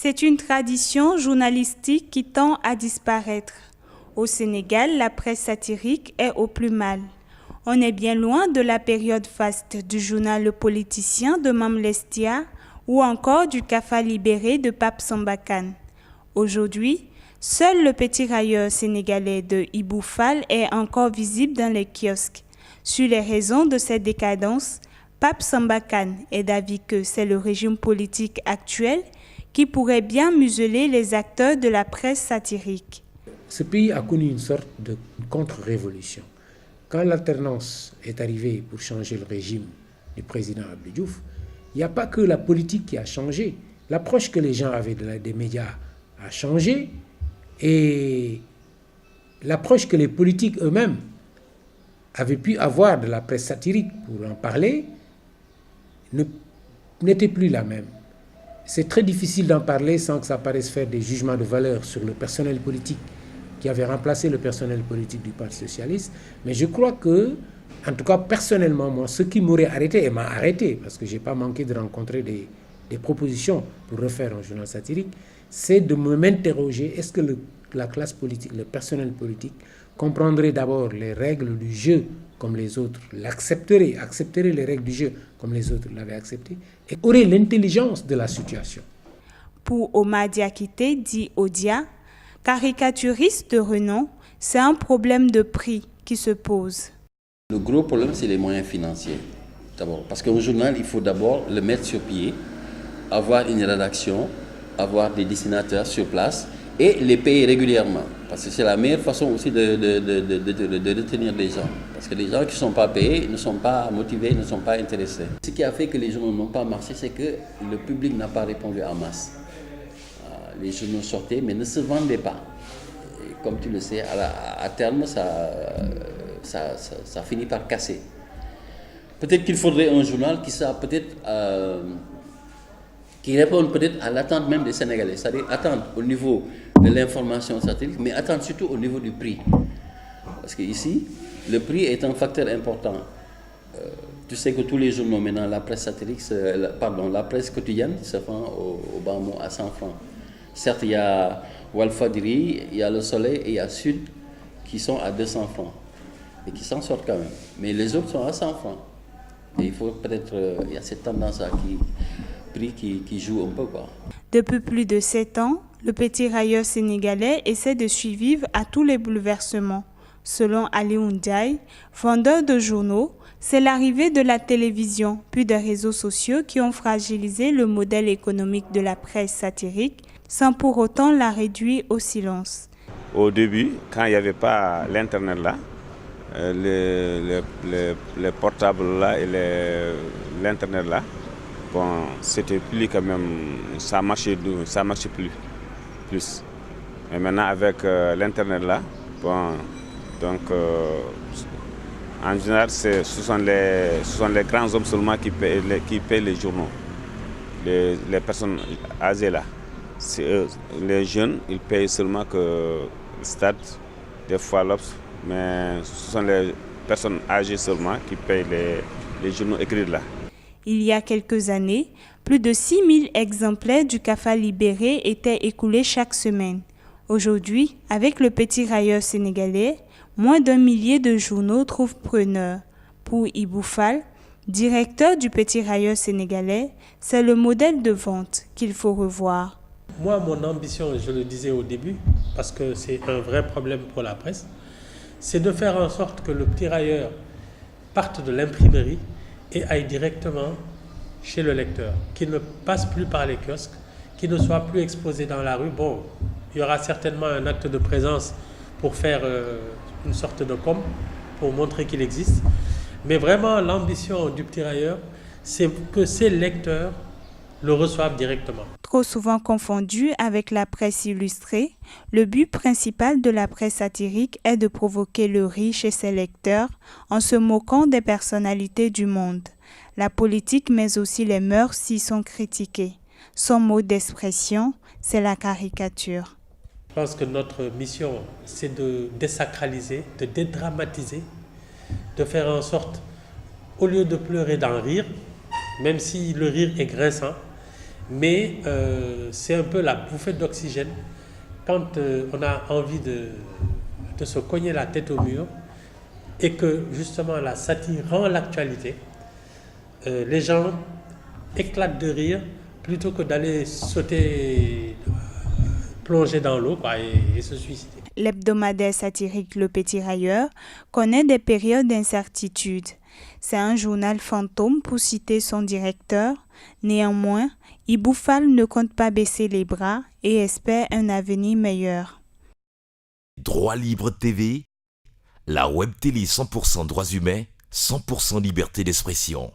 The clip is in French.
C'est une tradition journalistique qui tend à disparaître. Au Sénégal, la presse satirique est au plus mal. On est bien loin de la période faste du journal Le Politicien de Mame Lestia ou encore du Café Libéré de Pape Samba Kane. Aujourd'hui, seul le petit railleur sénégalais de Ibou Fall est encore visible dans les kiosques. Sur les raisons de cette décadence, Pape Samba Kane est d'avis que c'est le régime politique actuel qui pourrait bien museler les acteurs de la presse satirique. Ce pays a connu une sorte de contre-révolution. Quand l'alternance est arrivée pour changer le régime du président Abdou Diouf, il n'y a pas que la politique qui a changé. L'approche que les gens avaient des médias a changé et l'approche que les politiques eux-mêmes avaient pu avoir de la presse satirique pour en parler n'était plus la même. C'est très difficile d'en parler sans que ça paraisse faire des jugements de valeur sur le personnel politique qui avait remplacé le personnel politique du Parti socialiste. Mais je crois que, en tout cas personnellement, moi, ce qui m'aurait arrêté, et m'a arrêté, parce que je n'ai pas manqué de rencontrer des propositions pour refaire un journal satirique, c'est de m'interroger, est-ce que la classe politique, le personnel politique, comprendrait d'abord les règles du jeu comme les autres l'accepterait, accepterait les règles du jeu comme les autres l'avaient accepté, et aurait l'intelligence de la situation. Pour Omar Diakité, dit Odia, caricaturiste de renom, c'est un problème de prix qui se pose. Le gros problème, c'est les moyens financiers. D'abord, parce qu'un journal, il faut d'abord le mettre sur pied, avoir une rédaction, avoir des dessinateurs sur place et les payer régulièrement. Parce que c'est la meilleure façon aussi de retenir les gens. Parce que les gens qui ne sont pas payés ne sont pas motivés, ne sont pas intéressés. Ce qui a fait que les journaux n'ont pas marché, c'est que le public n'a pas répondu en masse. Les journaux sortaient mais ne se vendaient pas. Et comme tu le sais, à terme, ça finit par casser. Peut-être qu'il faudrait un journal qui soit peut-être... qui répondent peut-être à l'attente même des Sénégalais, c'est-à-dire attendre au niveau de l'information satirique, mais attendre surtout au niveau du prix. Parce qu'ici, le prix est un facteur important. Tu sais que tous les journaux maintenant, la presse satirique, la presse quotidienne se vend au bas mot à 100 francs. Certes, il y a Walfadjri, il y a Le Soleil et il y a Sud qui sont à 200 francs et qui s'en sortent quand même. Mais les autres sont à 100 francs. Et il faut peut-être, il y a cette tendance à qui joue un peu, quoi. Depuis plus de 7 ans, le petit railleur sénégalais essaie de survivre à tous les bouleversements. Selon Ali Ndiaye, vendeur de journaux, c'est l'arrivée de la télévision puis des réseaux sociaux qui ont fragilisé le modèle économique de la presse satirique sans pour autant la réduire au silence. Au début, quand il n'y avait pas l'internet là, les portables là et l'internet là, bon, c'était plus quand même, ça marchait plus. Mais maintenant avec l'internet là, bon, donc en général ce sont les grands hommes seulement qui paient les journaux, les personnes âgées là. Les jeunes, ils payent seulement que le Stade, des fois l'Obs, mais ce sont les personnes âgées seulement qui payent les journaux écrits là. Il y a quelques années, plus de 6000 exemplaires du Café Libéré étaient écoulés chaque semaine. Aujourd'hui, avec le petit railleur sénégalais, moins d'1 millier de journaux trouvent preneur. Pour Ibou Fall, directeur du petit railleur sénégalais, c'est le modèle de vente qu'il faut revoir. Moi, mon ambition, je le disais au début, parce que c'est un vrai problème pour la presse, c'est de faire en sorte que le petit railleur parte de l'imprimerie et aille directement chez le lecteur, qui ne passe plus par les kiosques, qui ne soit plus exposé dans la rue. Bon, il y aura certainement un acte de présence pour faire une sorte de com, pour montrer qu'il existe. Mais vraiment, l'ambition du petit railleur, c'est que ses lecteurs le reçoivent directement. Trop souvent confondu avec la presse illustrée, le but principal de la presse satirique est de provoquer le rire chez ses lecteurs en se moquant des personnalités du monde. La politique mais aussi les mœurs y sont critiquées. Son mot d'expression, c'est la caricature. Je pense que notre mission, c'est de désacraliser, de dédramatiser, de faire en sorte, au lieu de pleurer, d'en rire, même si le rire est grinçant, Mais c'est un peu la bouffée d'oxygène quand on a envie de se cogner la tête au mur et que justement la satire rend l'actualité. Les gens éclatent de rire plutôt que d'aller sauter, plonger dans l'eau et se suicider. L'hebdomadaire satirique Le Petit Railleur connaît des périodes d'incertitude. C'est un journal fantôme pour citer son directeur. Néanmoins, Ibou Fall ne compte pas baisser les bras et espère un avenir meilleur. Droit Libre TV, la web télé 100% droits humains, 100% liberté d'expression.